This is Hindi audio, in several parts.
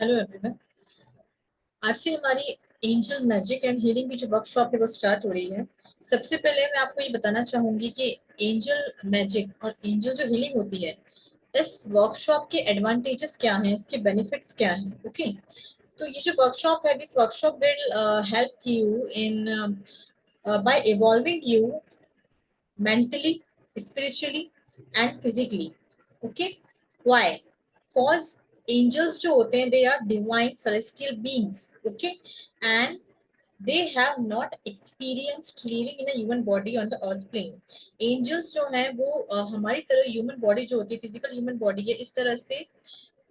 Hello everyone. आज से हमारी एंजल मैजिक एंड हीलिंग की जो वर्कशॉप है वो स्टार्ट हो रही है। सबसे पहले मैं आपको ये बताना चाहूंगी कि एंजल मैजिक और एंजल जो हीलिंग होती है, इस वर्कशॉप के एडवांटेजेस क्या हैं, इसके बेनिफिट्स क्या हैं। ओके, तो ये जो वर्कशॉप है, this workshop will help you in by evolving you mentally, spiritually and physically. Okay, why? Cause angels जो होते हैं, they are divine celestial beings. Okay, and they have not experienced living in a human body on the earth plane. Angels जो हैं वो हमारी तरह human body जो होती है, physical human body है, इस तरह से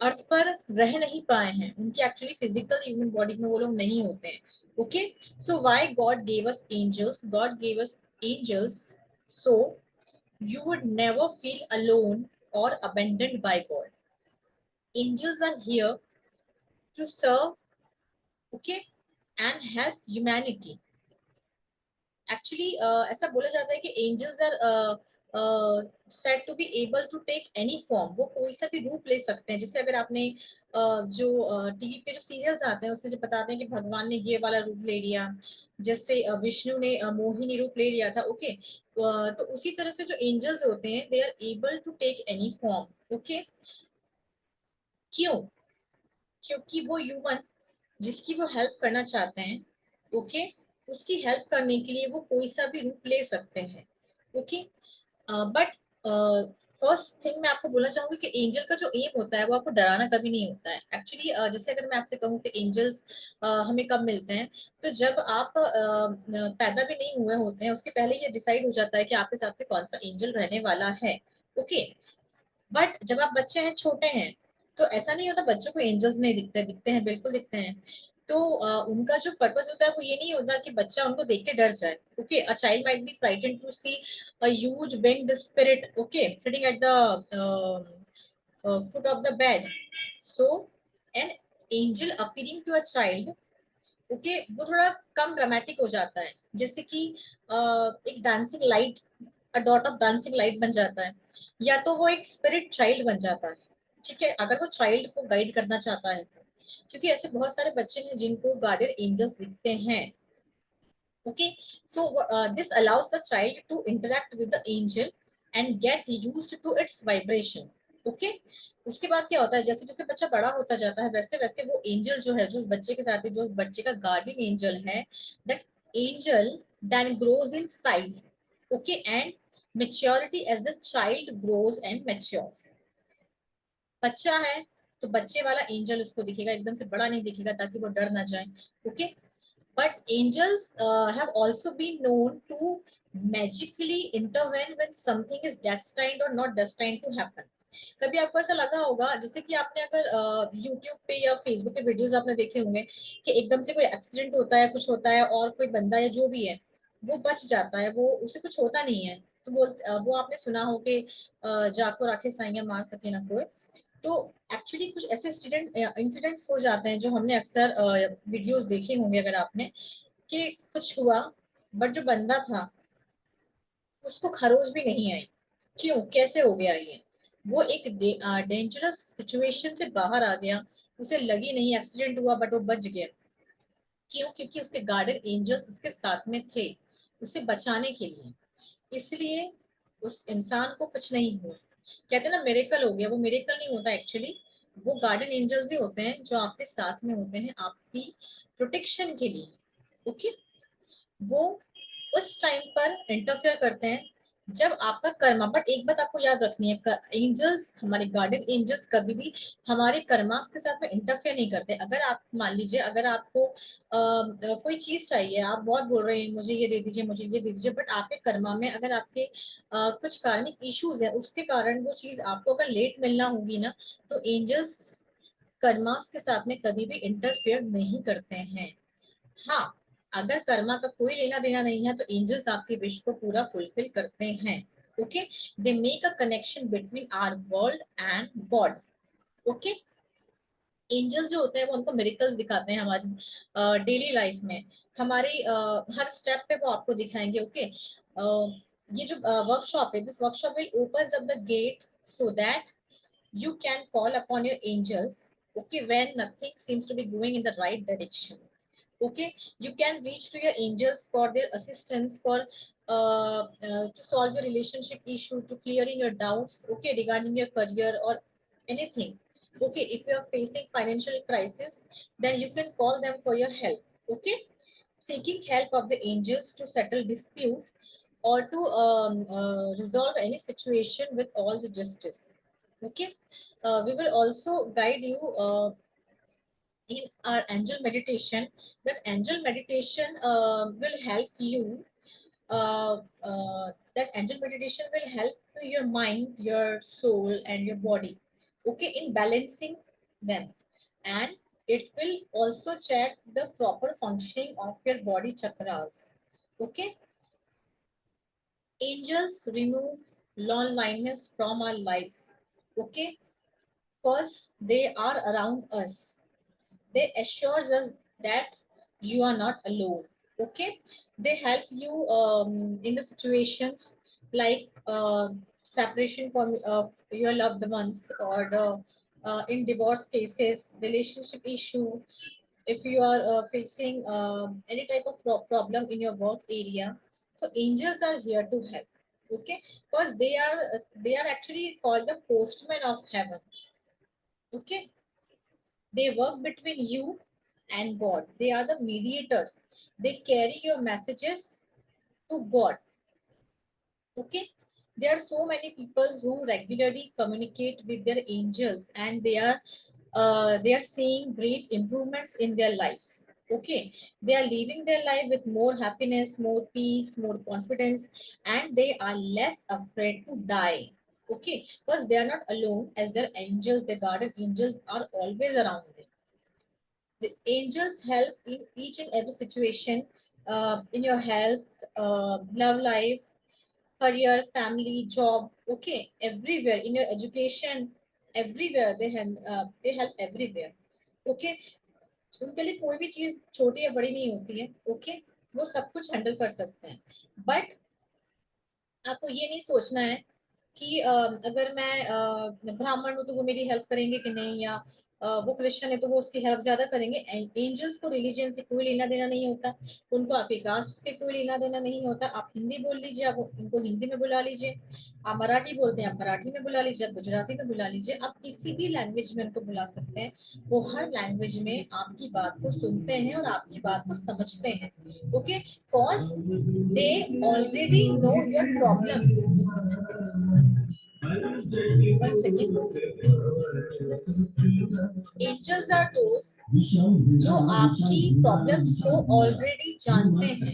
अर्थ पर रह नहीं पाए हैं। उनकी एक्चुअली फिजिकल ह्यूमन बॉडी में वो लोग नहीं होते हैं। Okay, so why God gave us angels? God gave us angels so you would never feel alone or abandoned by God. Angels are here to serve, okay, and help humanity. Actually, ऐसा बोला जाता है कि angels are said to be able to take any form. वो कोई सा भी रूप ले सकते हैं। जैसे अगर आपने जो टीवी पे जो सीरियल्स आते हैं उसमें जो बताते हैं कि भगवान ने ये वाला रूप ले लिया, जैसे विष्णु ने मोहिनी रूप ले लिया था। ओके, तो उसी तरह से जो एंजल्स होते हैं, they are able to take any form. Okay, क्यों? क्योंकि वो ह्यूमन जिसकी वो हेल्प करना चाहते हैं, ओके, उसकी हेल्प करने के लिए वो कोई सा भी रूप ले सकते हैं। ओके, बट फर्स्ट थिंग मैं आपको बोलना चाहूंगी कि एंजल का जो एम होता है वो आपको डराना कभी नहीं होता है। एक्चुअली जैसे अगर मैं आपसे कहूँ कि एंजल्स हमें कब मिलते हैं, तो जब आप पैदा भी नहीं हुए होते हैं, उसके पहले ये डिसाइड हो जाता है कि आपके साथ में कौन सा एंजल रहने वाला है। ओके, बट जब आप बच्चे हैं, छोटे हैं, तो ऐसा नहीं होता बच्चों को एंजल्स नहीं दिखते। दिखते हैं, बिल्कुल दिखते हैं। तो उनका जो पर्पस होता है वो ये नहीं होता कि बच्चा उनको देख के डर जाए। Okay, a child might be frightened to see a huge winged spirit, okay, sitting at the foot of the bed. So an angel appearing to a child, okay, वो थोड़ा कम ड्रामेटिक हो जाता है। जैसे कि एक dancing light, a dot of dancing light बन जाता है, या तो वो एक स्पिरिट चाइल्ड बन जाता है। ठीक है, अगर वो चाइल्ड को गाइड करना चाहता है तो, क्योंकि ऐसे बहुत सारे बच्चे हैं जिनको गार्डियन एंजल्स दिखते हैं। Okay, so this allows the child to interact with the angel and get used to its vibration. Okay, उसके बाद क्या होता है, जैसे जैसे बच्चा बड़ा होता जाता है, वैसे वैसे वो एंजल जो है, जो उस बच्चे के साथ है, जो उस बच्चे का गार्डियन एंजल है, that angel then grows in size, okay, and maturity as the child grows and matures. बच्चा है तो बच्चे वाला एंजल उसको दिखेगा, एकदम से बड़ा नहीं दिखेगा, ताकि वो डर ना जाए। Okay, but angels have also been known to magically intervene when something is destined or not destined to happen. कभी आपको ऐसा लगा होगा, जैसे कि आपने अगर YouTube पे या Facebook पे वीडियोस आपने देखे होंगे कि एकदम से कोई एक्सीडेंट होता है, कुछ होता है, और कोई बंदा या जो भी है वो बच जाता है, वो उसे कुछ होता नहीं है। तो वो आपने सुना हो कि जाको राखे साइया मार सके ना कोई। तो एक्चुअली कुछ ऐसे इंसिडेंट्स हो जाते हैं जो हमने अक्सर वीडियोस देखे होंगे अगर आपने, कि कुछ हुआ बट जो बंदा था उसको खरोच भी नहीं आई। क्यों, कैसे हो गया ये? वो एक डेंजरस सिचुएशन से बाहर आ गया, उसे लगी नहीं एक्सीडेंट हुआ बट वो बच गया। क्यों? क्योंकि उसके गार्डियन एंजल्स उसके साथ में थे, उसे बचाने के लिए। इसलिए उस इंसान को कुछ नहीं हुआ। कहते हैं ना मिरेकल हो गया, वो मिरेकल नहीं होता एक्चुअली। वो गार्डियन एंजल्स भी होते हैं जो आपके साथ में होते हैं, आपकी प्रोटेक्शन के लिए। ओके, वो उस टाइम पर इंटरफेयर करते हैं जब आपका कर्मा। बट एक बात आपको याद रखनी है, एंजल्स, हमारे गार्डियन एंजल्स कभी भी हमारे कर्मास के साथ में इंटरफेयर नहीं करते। अगर आप मान लीजिए, अगर आपको कोई चीज चाहिए, आप बहुत बोल रहे हैं मुझे ये दे दीजिए, मुझे ये दे दीजिए, बट आपके कर्मा में अगर आपके कुछ कार्मिक इश्यूज है, उसके कारण वो चीज आपको अगर लेट मिलना होगी ना, तो एंजल्स कर्मास के साथ में कभी भी इंटरफेयर नहीं करते हैं। हाँ, अगर कर्मा का कोई लेना देना नहीं है तो एंजल्स आपके विश को पूरा फुलफिल करते हैं। Okay, they make a connection between our world and God. Okay, angels जो होते हैं वो हमको मिरेकल्स दिखाते हैं हमारी डेली लाइफ में। हमारी हर स्टेप पे वो आपको दिखाएंगे। ओके, ये जो वर्कशॉप है, this workshop will open up the get so that you can call upon your angels, Okay, when nothing seems to be going in the right direction. Okay, you can reach to your angels for their assistance, for to solve your relationship issue, to clearing your doubts, okay, regarding your career or anything. Okay, if you are facing financial crisis, then you can call them for your help. Okay, seeking help of the angels to settle dispute or to resolve any situation with all the justice. Okay, we will also guide you in our angel meditation. That angel meditation will help you, uh, that angel meditation will help to your mind, your soul and your body, okay, in balancing them. And it will also check the proper functioning of your body chakras. Okay, angels removes loneliness from our lives. Okay, because they are around us, they assures us that you are not alone. Okay, they help you in the situations like separation from your loved ones, or the in divorce cases, relationship issue. If you are facing any type of problem in your work area, so angels are here to help. Okay, because they are actually called the postman of heaven. Okay, they work between you and God. They are the mediators. They carry your messages to God. Okay. There are so many people who regularly communicate with their angels, and they are seeing great improvements in their lives. Okay. They are living their life with more happiness, more peace, more confidence, and they are less afraid to die. Okay. Because they are not alone, as their angels, their guardian angels are always around them. The angels help in each and every situation, in your health, love life, career, family, job. Okay, everywhere in your education, everywhere they help everywhere. Okay, उनके लिए कोई भी चीज छोटी या बड़ी नहीं होती है. ओके, वो सब कुछ हैंडल कर सकते हैं. बट आपको ये नहीं सोचना है कि अगर मैं ब्राह्मण हूँ तो वो मेरी हेल्प करेंगे कि नहीं, या वो क्रिश्चियन है तो वो उसकी हेल्प ज्यादा करेंगे. एंजल्स को रिलीजन से कोई लेना देना नहीं होता. उनको आपके कास्ट से कोई लेना देना नहीं होता. आप हिंदी बोल लीजिए, आप उनको हिंदी में बुला लीजिए. आप मराठी बोलते हैं, आप मराठी में बुला लीजिए, आप गुजराती में बुला लीजिए, आप किसी भी लैंग्वेज में उनको बुला सकते हैं. वो हर लैंग्वेज में आपकी बात को सुनते हैं और आपकी बात को समझते हैं. Okay, cause they already know your problems. One second. Angels are those जो आपकी प्रॉब्लम्स को ऑलरेडी जानते हैं.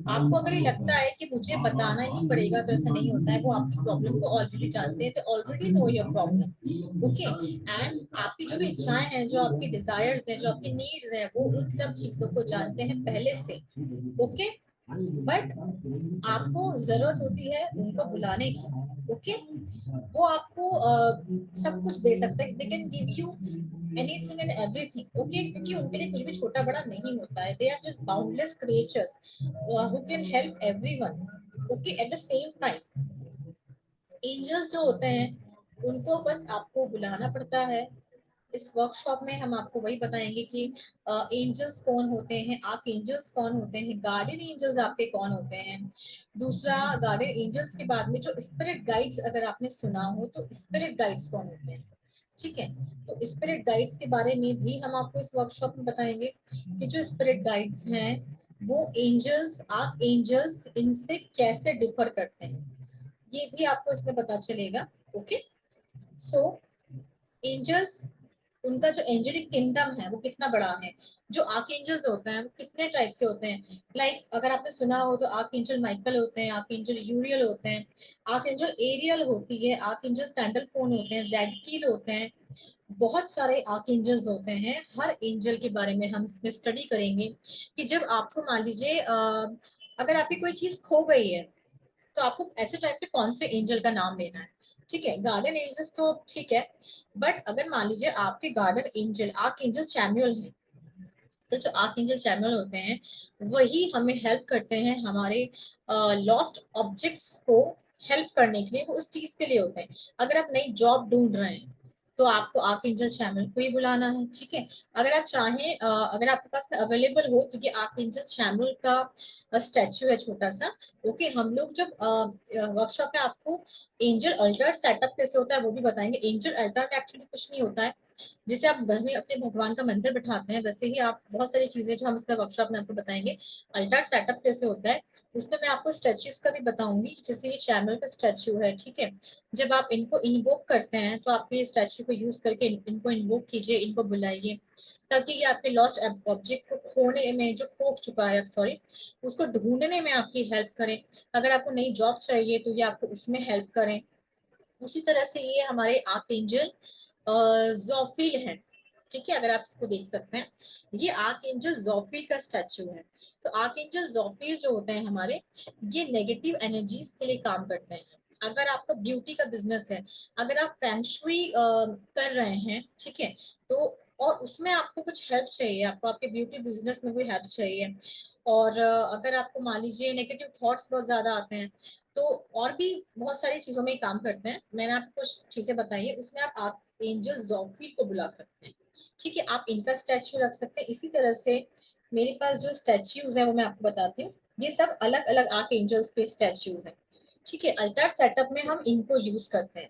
आपको अगर ये लगता है कि मुझे बताना ही पड़ेगा, तो ऐसा नहीं होता है. वो आपकी प्रॉब्लम को ऑलरेडी जानते हैं. तो already know your problem. Okay, and आपकी जो भी इच्छाएं हैं, जो आपकी डिजायर्स हैं, जो आपकी नीड्स हैं, वो उन सब चीजों को जानते हैं पहले से. ओके, बट आपको जरूरत होती है उनको बुलाने की. ओके, वो आपको सब कुछ दे सकते हैं. They can give you anything and everything. Okay, क्योंकि उनके लिए कुछ भी छोटा बड़ा नहीं होता है. They are just boundless creatures who can help everyone. Okay, at the same time angels जो होते हैं, उनको बस आपको बुलाना पड़ता है. इस वर्कशॉप में हम आपको वही बताएंगे कि एंजल्स कौन होते हैं, आर्क एंजल्स कौन होते हैं, गार्डियन एंजल्स आपके कौन होते हैं. दूसरा, गार्डियन एंजल्स के बाद में जो स्पिरिट गाइड्स, अगर आपने सुना हो तो स्पिरिट गाइड्स कौन होते हैं. ठीक है, तो स्पिरिट गाइड्स के बारे में भी हम आपको इस वर्कशॉप में बताएंगे कि जो स्पिरिट गाइड्स हैं वो एंजल्स, आर्क एंजल्स, इनसे कैसे डिफर करते हैं, ये भी आपको इसमें पता चलेगा. ओके, सो एंजल्स, उनका जो एंजेलिक किंगडम है वो कितना बड़ा है. जो आर्क एंजल्स होते हैं वो कितने टाइप के होते हैं. लाइक अगर आपने सुना हो तो आर्क एंजल माइकल होते हैं, आर्क एंजल यूरियल होते हैं, आर्क एंजल एरियल होती है, आर्क एंजल सैंडलफोन होते हैं, ज़ेडकील होते हैं. बहुत सारे आर्क एंजल्स होते हैं. हर एंजल के बारे में हम इसमें स्टडी करेंगे कि जब आपको मान लीजिए अगर आपकी कोई चीज खो गई है, तो आपको ऐसे टाइम पे कौन से एंजल का नाम लेना है. ठीक है, गार्डन एंजल्स तो ठीक है, बट अगर मान लीजिए आपके garden angel arc angel Samuel है, तो जो आर्क एंजल सैमुअल होते हैं वही हमें हेल्प करते हैं हमारे लॉस्ट ऑब्जेक्ट्स को हेल्प करने के लिए. वो उस चीज के लिए होते हैं. अगर आप नई जॉब ढूंढ रहे हैं, तो आपको आर्कएंजल चैमल को ही बुलाना है, ठीक है। अगर आप चाहें, अगर आपके पास में अवेलेबल हो, तो ये आर्कएंजल चैमल का स्टैचू है छोटा सा। ओके, हम लोग जब वर्कशॉप में आपको एंजल अल्टर सेटअप कैसे होता है वो भी बताएंगे। एंजल अल्टर में एक्चुअली कुछ नहीं होता है, जैसे आप घर में अपने भगवान का मंदिर बिठाते हैं, वैसे ही आप बहुत सारी चीजें जो हम इसमें वर्कशॉप में आपको बताएंगे। अल्टर सेटअप कैसे होता है उसमें मैं आपको स्टैच्यूज का भी बताऊंगी। जैसे ये चैमल का स्टैच्यू है, ठीक है। जब आप इनको इन्वोक करते हैं तो आप ये स्टैच्यू को यूज करके इनको इन्वोक कीजिए, इनको बुलाइए, ताकि ये आपके लॉस्ट ऑब्जेक्ट को खोने में, जो खो चुका है सॉरी, उसको ढूंढने में आपकी हेल्प करें। अगर आपको नई जॉब चाहिए तो ये आपको उसमें हेल्प करें। उसी तरह से ये हमारे आर्कएंजल जोफिल है, ठीक है। अगर आप इसको देख सकते हैं, ये आर्कएंजल जोफिल का स्टैचू है। तो आर्कएंजल जोफिल जो होते हैं हमारे, ये नेगेटिव एनर्जीज के लिए काम करते हैं। अगर आपका ब्यूटी का बिजनेस है, अगर आप फेंगशुई कर रहे हैं, ठीक है, तो और उसमें आपको कुछ हेल्प चाहिए, आपको आपके ब्यूटी बिजनेस में कोई हेल्प चाहिए, और अगर आपको मान लीजिए नेगेटिव थॉट्स बहुत ज्यादा आते हैं, तो और भी बहुत सारी चीजों में काम करते हैं। मैंने आपको कुछ चीजें बताई है, उसमें आप एंजल जोफिल को बुला सकते हैं, ठीक है। आप इनका स्टैच्यू रख सकते हैं। इसी तरह से मेरे पास जो स्टैच्यूज है वो मैं आपको बताती हूँ। ये सब अलग अलग आर्क एंजल्स के स्टैच्यूज हैं, ठीक है। अल्टर सेटअप में हम इनको यूज करते हैं।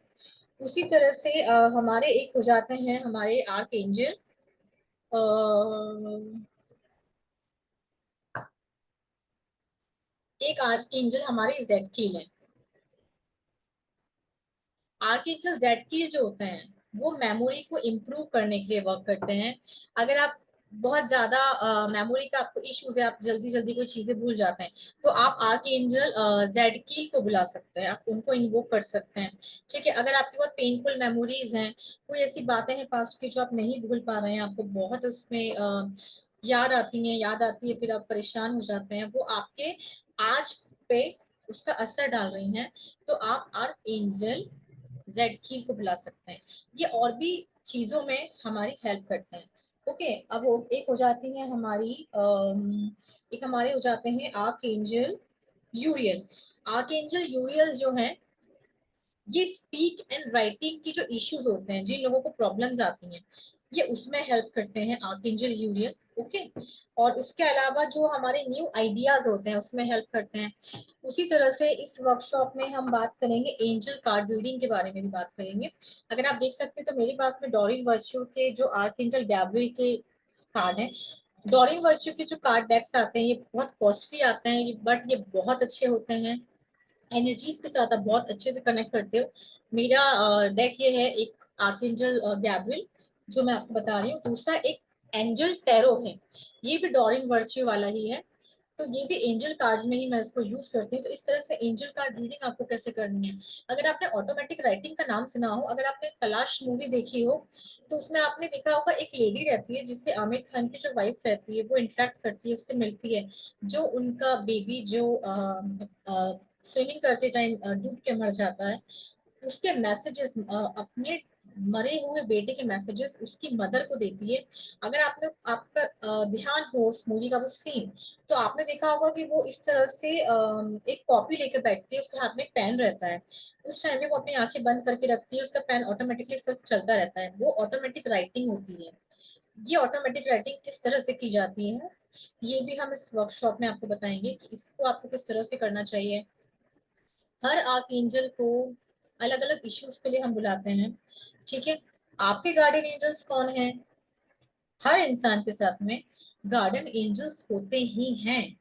उसी तरह से हमारे एक हो जाते हैं हमारे आर्क एंजल, एक आर्क एंजल हमारे जेड कील है। आर्किटेक्चर जेड की जो होते हैं वो मेमोरी को इम्प्रूव करने के लिए वर्क करते हैं। अगर आप बहुत ज्यादा मेमोरी का आपको इश्यूज है, आप जल्दी जल्दी कोई चीजें भूल जाते हैं, तो आप आर्कएंजल जेड की को बुला सकते हैं, आप उनको इन्वोक कर सकते हैं, ठीक है। अगर आपकी बहुत पेनफुल मेमोरीज हैं, कोई ऐसी बातें हैं पास्ट की जो आप नहीं भूल पा रहे हैं, आपको बहुत उसमें याद आती है, फिर आप परेशान हो जाते हैं, वो आपके आज पे उसका असर डाल रही हैं, तो आप आर्क एंजल जेड की को बुला सकते हैं। ये और भी चीजों में हमारी हेल्प करते हैं। ओके, अब एक हो जाती है हमारी एक हमारे हो जाते हैं आर्क एंजल यूरियल। आर्क एंजल यूरियल जो है, ये स्पीक एंड राइटिंग की जो इश्यूज होते हैं, जिन लोगों को प्रॉब्लम्स आती हैं, ये उसमें हेल्प करते हैं आर्कएंजल यूरियल। ओके, और उसके अलावा जो हमारे न्यू आइडियाज होते हैं उसमें हेल्प करते हैं। उसी तरह से इस वर्कशॉप में हम बात करेंगे एंजल कार्ड रीडिंग के बारे में भी बात करेंगे। अगर आप देख सकते हैं तो मेरे पास में डॉरिन वर्च्यू के जो आर्कएंजल गैब्रियल के कार्ड हैं। डॉरिन वर्च्यू के जो कार्ड डेक्स आते हैं ये बहुत कॉस्टली आते हैं, बट ये बहुत अच्छे होते हैं, एनर्जीज के साथ आप बहुत अच्छे से कनेक्ट करते हो। मेरा डेक ये है, एक आर्कएंजल गैब्रियल जो मैं आपको बता रही हूँ, दूसरा एक एंजल टैरो है, ये भी डॉरिन वर्च्यू वाला ही है। तो ये भी एंजल कार्ड्स में ही मैं इसको यूज करती हूँ। तो इस तरह से एंजल कार्ड रीडिंग आपको कैसे करनी है। अगर आपने ऑटोमेटिक राइटिंग का नाम सुना हो, अगर आपने तलाश मूवी देखी हो, तो उसमें आपने देखा होगा एक लेडी रहती है जिससे आमिर खान की जो वाइफ रहती है वो इंटरेक्ट करती है, उससे मिलती है, जो उनका बेबी जो स्विमिंग करते टाइम डूब के मर जाता है, उसके मैसेजेस, अपने मरे हुए बेटे के मैसेजेस उसकी मदर को देती है। अगर आपने आपका ध्यान हो उस मूवी का वो सीन, तो आपने देखा होगा कि वो इस तरह से एक कॉपी लेकर बैठती है, उसके हाथ में एक पेन रहता है, उस टाइम में वो अपनी आंखें बंद करके रखती है, उसका पेन ऑटोमेटिकली इस तरह से चलता रहता है, वो ऑटोमेटिक राइटिंग होती है। ये ऑटोमेटिक राइटिंग किस तरह से की जाती है, ये भी हम इस वर्कशॉप में आपको बताएंगे कि इसको आपको किस तरह से करना चाहिए। हर आर्कएंजल को अलग अलग इश्यूज के लिए हम बुलाते हैं, ठीक है। आपके गार्डियन एंजल्स कौन है? हर इंसान के साथ में गार्डियन एंजल्स होते ही हैं।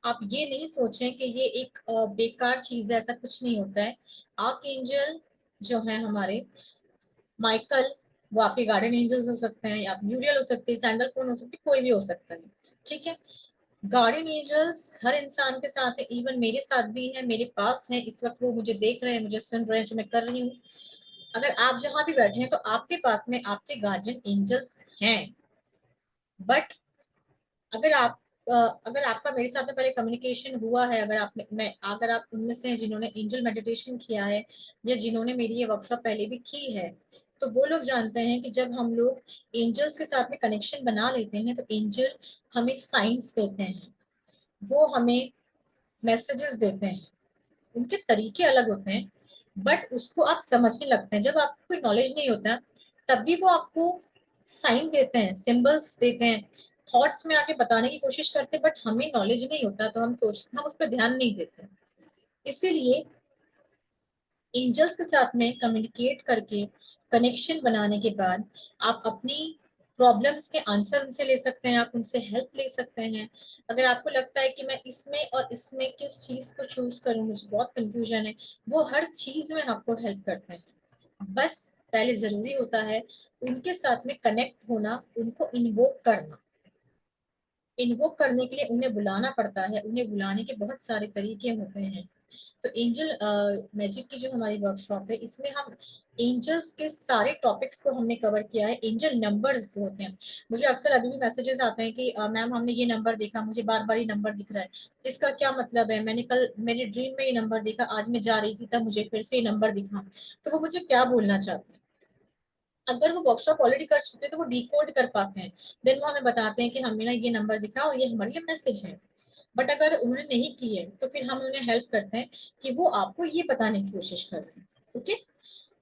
आप ये नहीं सोचें कि ये एक बेकार चीज है, ऐसा कुछ नहीं होता है। आर्कएंजल जो है हमारे, माइकल, वो आपके गार्डियन एंजल्स हो सकते हैं, या यूरियल हो सकते हैं, सैंडलफोन हो सकती है, कोई भी हो सकता है, ठीक है। गार्डियन एंजल्स हर इंसान के साथ है, इवन मेरे साथ भी है, मेरे पास है इस वक्त, वो मुझे देख रहे हैं, मुझे सुन रहे हैं जो मैं कर रही हूँ। अगर आप जहां भी बैठे हैं तो आपके पास में आपके गार्जियन एंजल्स हैं। बट अगर आप अगर आपका मेरे साथ में पहले कम्युनिकेशन हुआ है, अगर आपने मैं अगर आप उनमें से हैं जिन्होंने एंजल मेडिटेशन किया है, या जिन्होंने मेरी ये वर्कशॉप पहले भी की है, तो वो लोग जानते हैं कि जब हम लोग एंजल्स के साथ में कनेक्शन बना लेते हैं तो एंजल हमें साइंस देते हैं, वो हमें मैसेजेस देते हैं। उनके तरीके अलग होते हैं, बट उसको आप समझने लगते हैं। जब आपको कोई नॉलेज नहीं होता तब भी वो आपको साइन देते हैं, सिंबल्स देते हैं, थॉट्स में आके बताने की कोशिश करते हैं, बट हमें नॉलेज नहीं होता तो हम उस पर ध्यान नहीं देते। इसीलिए एंजल्स के साथ में कम्युनिकेट करके कनेक्शन बनाने के बाद आप अपनी प्रॉब्लम्स के आंसर उनसे ले सकते हैं, आप उनसे हेल्प ले सकते हैं। अगर आपको लगता है कि मैं इसमें और इसमें किस चीज को चूज करूं, मुझे बहुत कंफ्यूजन है, वो हर चीज में आपको हेल्प करते हैं। बस पहले जरूरी होता है उनके साथ में कनेक्ट होना, उनको इन्वोक करना। इन्वोक करने के लिए उन्हें बुलाना पड़ता है, उन्हें बुलाने के बहुत सारे तरीके होते हैं। तो एंजल मैजिक की जो हमारी वर्कशॉप है, इसमें हम एंजल्स के सारे टॉपिक्स को हमने कवर किया है। एंजल नंबर्स जो होते हैं, मुझे अक्सर अभी भी मैसेजेस आते हैं कि मैम हमने ये नंबर देखा, मुझे बार बार ये नंबर दिख रहा है, इसका क्या मतलब है? मैंने कल मेरे ड्रीम में ये नंबर देखा, आज मैं जा रही थी तब मुझे फिर से ये नंबर दिखा, तो वो मुझे क्या बोलना चाहते हैं? अगर वो वर्कशॉप ऑलरेडी कर चुके हैं तो वो डिकोड कर पाते हैं, देन वो हमें बताते हैं कि हमें ना ये नंबर दिखा और ये हमारे लिए मैसेज है। बट अगर उन्होंने नहीं की है तो फिर हम उन्हें हेल्प करते हैं कि वो आपको ये बताने की कोशिश कर रहे हैं। ओके,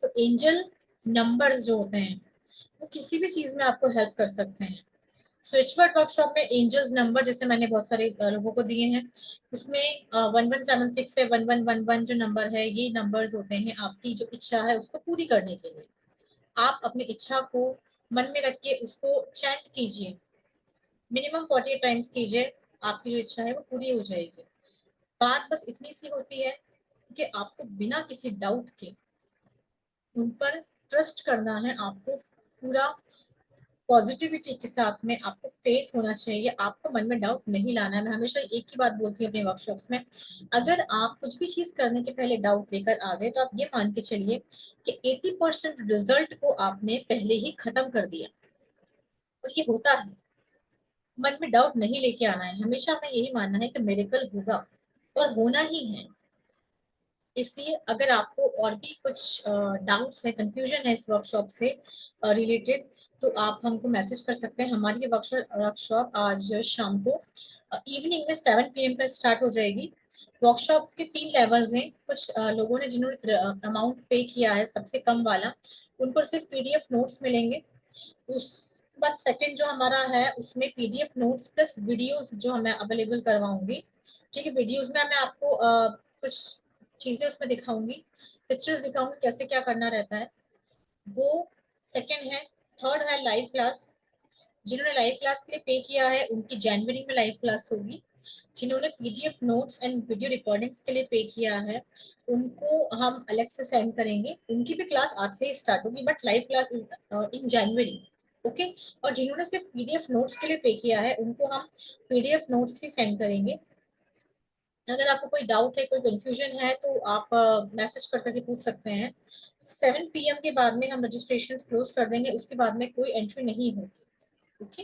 तो एंजल नंबर्स जो होते हैं वो किसी भी चीज में आपको हेल्प कर सकते हैं। स्विचवर्ड वर्कशॉप में एंजल्स नंबर जैसे मैंने बहुत सारे लोगों को दिए हैं, उसमें 1176 से 1111 जो नंबर है, ये नंबर्स होते हैं आपकी जो इच्छा है उसको पूरी करने के लिए। आप अपनी इच्छा को मन में रख के उसको चैंट कीजिए, मिनिमम 48 टाइम्स कीजिए, आपकी जो इच्छा है वो पूरी हो जाएगी। बात बस इतनी सी होती है कि आपको बिना किसी डाउट के उन पर ट्रस्ट करना है, आपको पूरा पॉजिटिविटी के साथ में आपको फेथ होना चाहिए, आपको मन में डाउट नहीं लाना है। मैं हमेशा एक ही बात बोलती हूँ अपने वर्कशॉप्स में, अगर आप कुछ भी चीज करने के पहले डाउट लेकर आ गए तो आप ये मान के चलिए कि 80% रिजल्ट को आपने पहले ही खत्म कर दिया। और ये होता है, मन में डाउट नहीं लेके आना है, हमेशा हमें यही मानना है कि मेरेकल होगा और होना ही है। इसलिए अगर आपको और भी कुछ डाउट्स है, कंफ्यूजन है इस वर्कशॉप से रिलेटेड, तो आप हमको मैसेज कर सकते हैं। हमारी ये वर्कशॉप आज शाम को इवनिंग में 7 PM पर स्टार्ट हो जाएगी। वर्कशॉप के 3 लेवल्स हैं। कुछ लोगों ने जिन्होंने अमाउंट पे किया है सबसे कम वाला, उनको सिर्फ PDF नोट्स मिलेंगे। उस बाद सेकंड जो हमारा है उसमें PDF नोट्स प्लस वीडियोस जो मैं अवेलेबल करवाऊंगी। ठीक है, वीडियोस में मैं आपको कुछ चीजें उसमें दिखाऊंगी, पिक्चर्स दिखाऊंगी कैसे क्या करना रहता है, वो सेकंड है। थर्ड है लाइव क्लास। जिन्होंने लाइव क्लास के लिए पे किया है उनकी जनवरी में लाइव क्लास होगी। जिन्होंने PDF notes and video recordings के लिए पे किया है उनको हम अलग से सेंड करेंगे, उनकी भी क्लास आज से ही स्टार्ट होगी, but live class in January. Okay, और जिन्होंने सिर्फ PDF नोट्स के लिए पे किया है उनको हम PDF नोट्स ही सेंड करेंगे। अगर आपको कोई डाउट है, कोई कंफ्यूजन है तो आप मैसेज कर करके पूछ सकते हैं। 7 PM के बाद में हम रजिस्ट्रेशन क्लोज कर देंगे, उसके बाद में कोई एंट्री नहीं होगी। ओके।